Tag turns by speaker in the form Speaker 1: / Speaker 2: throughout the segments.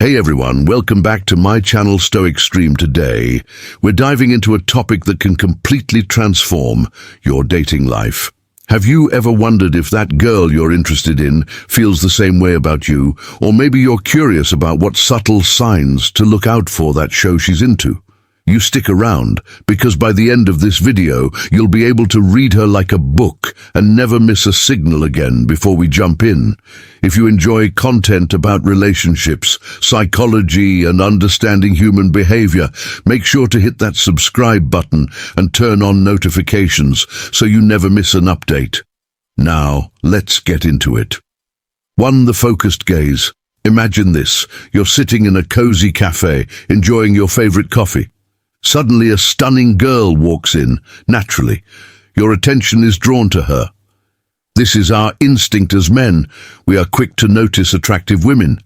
Speaker 1: Hey everyone, welcome back to my channel Stoic Stream. Today, we're diving into a topic that can completely transform your dating life. Have you ever wondered if that girl you're interested in feels the same way about you? Or maybe you're curious about what subtle signs to look out for that show she's into? You stick around, because by the end of this video, you'll be able to read her like a book and never miss a signal again before we jump in. If you enjoy content about relationships, psychology, and understanding human behavior, make sure to hit that subscribe button and turn on notifications so you never miss an update. Now, let's get into it. 1. The focused gaze. Imagine this. You're sitting in a cozy cafe, enjoying your favorite coffee. Suddenly, a stunning girl walks in. Naturally, your attention is drawn to her. This is our instinct as men. We are quick to notice attractive women.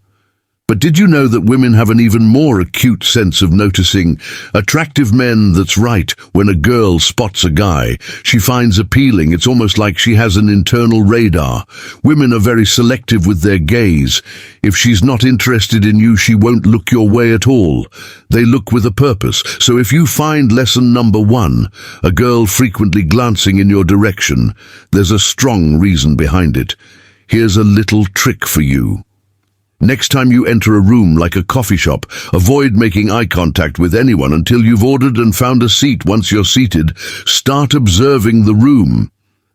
Speaker 1: But did you know that women have an even more acute sense of noticing attractive men? That's right. When a girl spots a guy she finds appealing, it's almost like she has an internal radar. Women are very selective with their gaze. If she's not interested in you, she won't look your way at all. They look with a purpose. So if you find lesson number 1, a girl frequently glancing in your direction, there's a strong reason behind it. Here's a little trick for you. Next time you enter a room like a coffee shop, avoid making eye contact with anyone until you've ordered and found a seat. Once you're seated, start observing the room.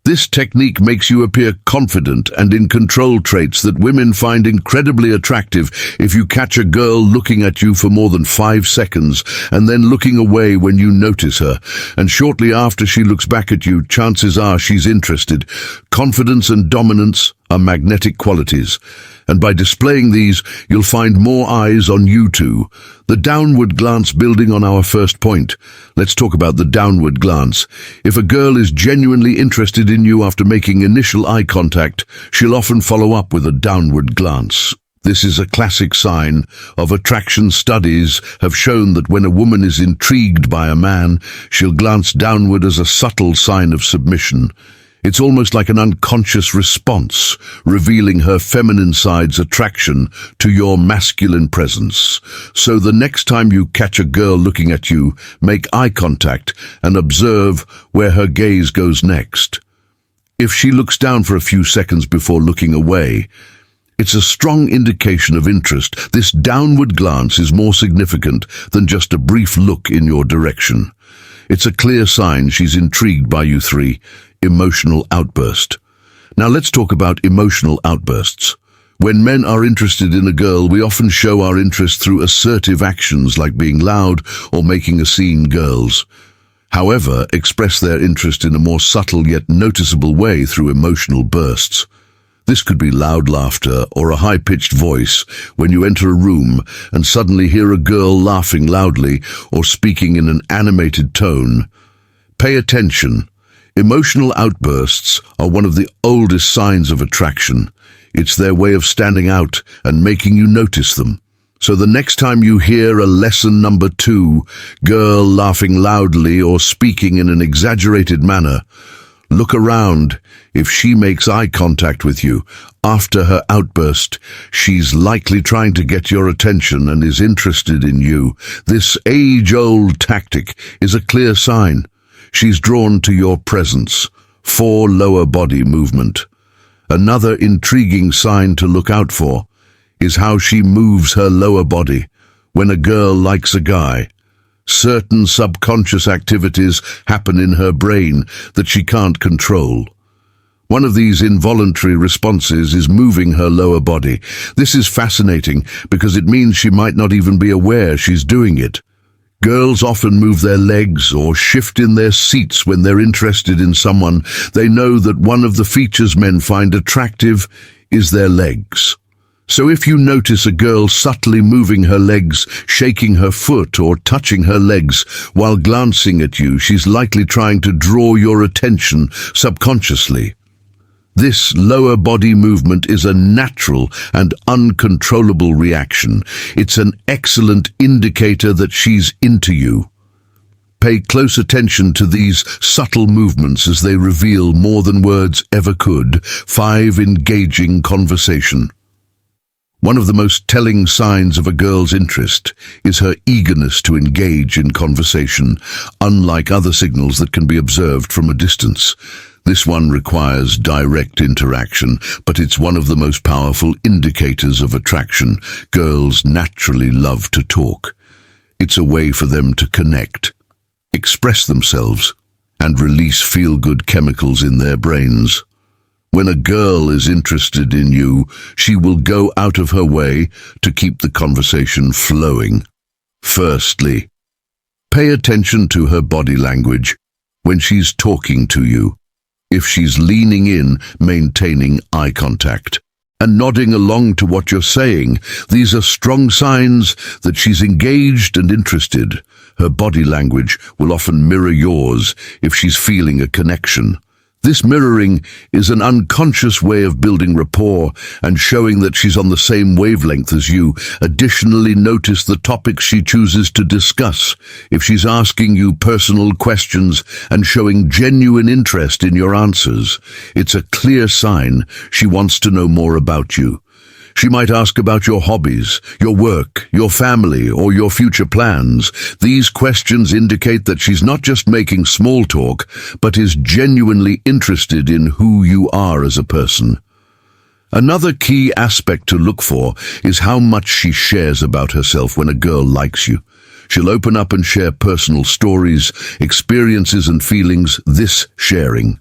Speaker 1: This technique makes you appear confident and in control, traits that women find incredibly attractive. If you catch a girl looking at you for more than 5 seconds and then looking away when you notice her, and shortly after she looks back at you, chances are she's interested. Confidence and dominance are magnetic qualities, and by displaying these, you'll find more eyes on you too. The downward glance. Building on our first point, let's talk about the downward glance. If a girl is genuinely interested in you after making initial eye contact, she'll often follow up with a downward glance. This is a classic sign of attraction. Studies have shown that when a woman is intrigued by a man, she'll glance downward as a subtle sign of submission. It's almost like an unconscious response, revealing her feminine side's attraction to your masculine presence. So the next time you catch a girl looking at you, make eye contact and observe where her gaze goes next. If she looks down for a few seconds before looking away, it's a strong indication of interest. This downward glance is more significant than just a brief look in your direction. It's a clear sign she's intrigued by you. 3. Emotional outburst. Now let's talk about emotional outbursts. When men are interested in a girl, we often show our interest through assertive actions like being loud or making a scene. Girls, however, express their interest in a more subtle yet noticeable way through emotional bursts. This could be loud laughter or a high-pitched voice when you enter a room and suddenly hear a girl laughing loudly or speaking in an animated tone. Pay attention. Emotional outbursts are one of the oldest signs of attraction. It's their way of standing out and making you notice them. So the next time you hear a lesson number 2, girl laughing loudly or speaking in an exaggerated manner, look around. If she makes eye contact with you after her outburst, she's likely trying to get your attention and is interested in you. This age-old tactic is a clear sign she's drawn to your presence. 4. Lower body movement. Another intriguing sign to look out for is how she moves her lower body. When a girl likes a guy, certain subconscious activities happen in her brain that she can't control. One of these involuntary responses is moving her lower body. This is fascinating because it means she might not even be aware she's doing it. Girls often move their legs or shift in their seats when they're interested in someone. They know that one of the features men find attractive is their legs. So if you notice a girl subtly moving her legs, shaking her foot, or touching her legs while glancing at you, she's likely trying to draw your attention subconsciously. This lower body movement is a natural and uncontrollable reaction. It's an excellent indicator that she's into you. Pay close attention to these subtle movements as they reveal more than words ever could. 5. Engaging conversation. One of the most telling signs of a girl's interest is her eagerness to engage in conversation, unlike other signals that can be observed from a distance. This one requires direct interaction, but it's one of the most powerful indicators of attraction. Girls naturally love to talk. It's a way for them to connect, express themselves, and release feel-good chemicals in their brains. When a girl is interested in you, she will go out of her way to keep the conversation flowing. Firstly, pay attention to her body language when she's talking to you. If she's leaning in, maintaining eye contact, and nodding along to what you're saying, these are strong signs that she's engaged and interested. Her body language will often mirror yours if she's feeling a connection. This mirroring is an unconscious way of building rapport and showing that she's on the same wavelength as you. Additionally, notice the topics she chooses to discuss. If she's asking you personal questions and showing genuine interest in your answers, it's a clear sign she wants to know more about you. She might ask about your hobbies, your work, your family, or your future plans. These questions indicate that she's not just making small talk, but is genuinely interested in who you are as a person. Another key aspect to look for is how much she shares about herself. When a girl likes you, she'll open up and share personal stories, experiences, and feelings. This sharing.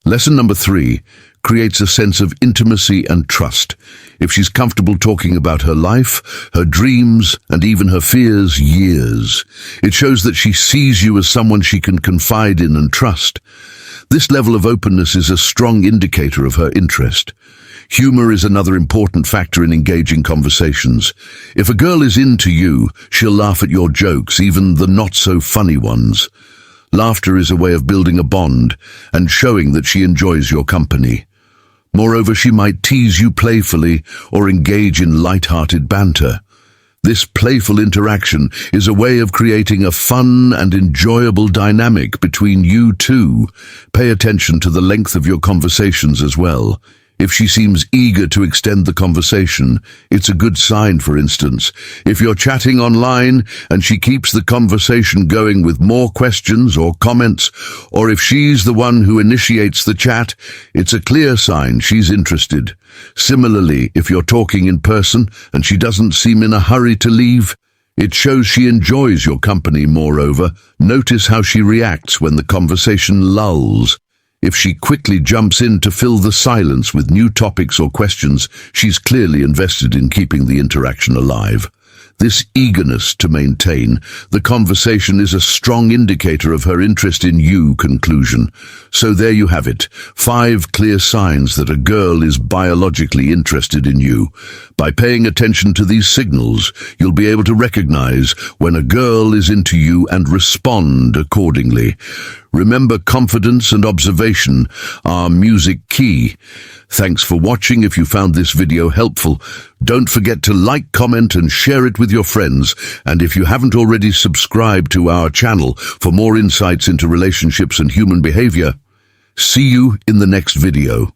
Speaker 1: Lesson number 3 creates a sense of intimacy and trust. If she's comfortable talking about her life, her dreams, and even her fears, it shows that she sees you as someone she can confide in and trust. This level of openness is a strong indicator of her interest. Humor is another important factor in engaging conversations. If a girl is into you, she'll laugh at your jokes, even the not-so-funny ones. Laughter is a way of building a bond and showing that she enjoys your company. Moreover, she might tease you playfully or engage in light-hearted banter. This playful interaction is a way of creating a fun and enjoyable dynamic between you two. Pay attention to the length of your conversations as well. If she seems eager to extend the conversation, it's a good sign. For instance, if you're chatting online and she keeps the conversation going with more questions or comments, or if she's the one who initiates the chat, it's a clear sign she's interested. Similarly, if you're talking in person and she doesn't seem in a hurry to leave, it shows she enjoys your company. Moreover, notice how she reacts when the conversation lulls. If she quickly jumps in to fill the silence with new topics or questions, she's clearly invested in keeping the interaction alive. This eagerness to maintain the conversation is a strong indicator of her interest in you. Conclusion. So there you have it, 5 clear signs that a girl is biologically interested in you. By paying attention to these signals, you'll be able to recognize when a girl is into you and respond accordingly. Remember, confidence and observation are music key. Thanks for watching. If you found this video helpful, don't forget to like, comment, and share it with your friends. And if you haven't already subscribed to our channel for more insights into relationships and human behavior, see you in the next video.